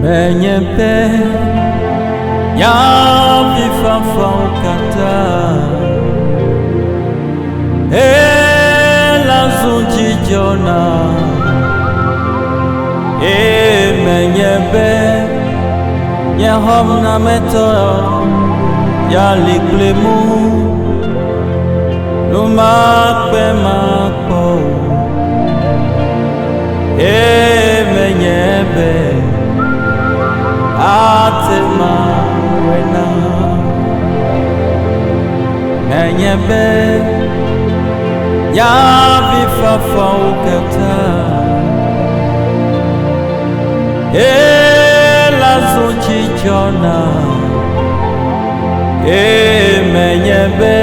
Menyempe ya vifafa ukata la zunji jona menyempe ya homna meto ya liklemu lumakpe makpo menyempe atema wena menyempe ya vifafa ukata la zunji jona menyempe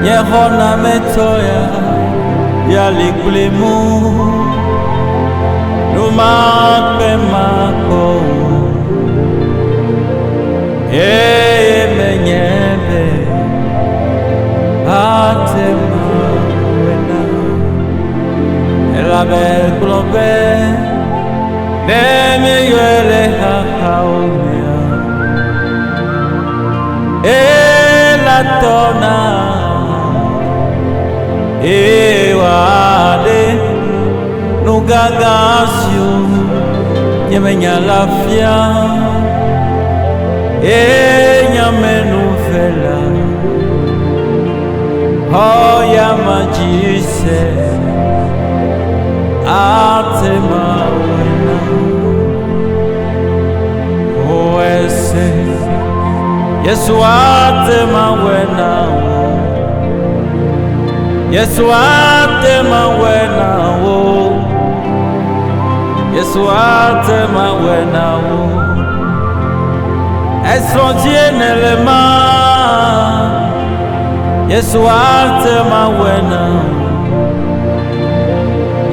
yehona metoya ya liklemu lumakpe makpo menyempe atema wena elabe globe neme yele haumia la tona wade nugagasio nyemenya lafia nyamenufela hoya majise atema wena oese Yesu atema wena Yesu atema wena Yesu atema wena esrontie nelema Yesu atema wena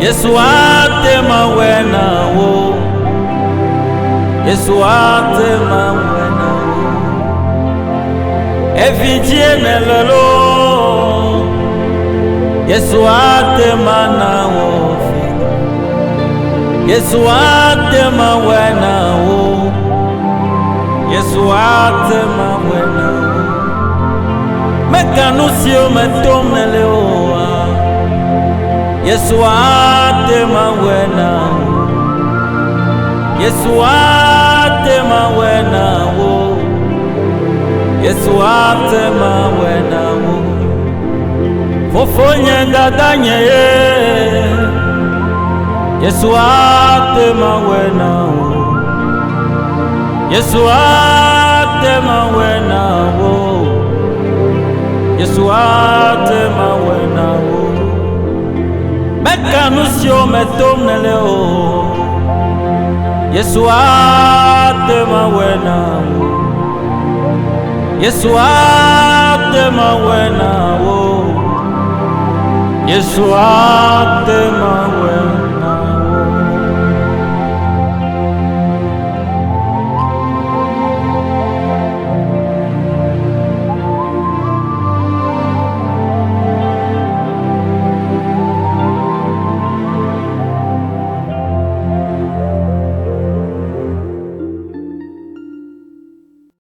Yesu atema wena Yesu atema wena evidie nelelo Yesu atema na wofi Yesu atema wena Yesu atema wena mekanusio metomneleoa Yesu atema wena Yesu atema wena Yesu atema wena fofonye dadanye Yesu atema wena Yesu atema wena Yesu atema wena mekanusio metomneleo Yesu atema wena Yesu atema wena Yesu atema wena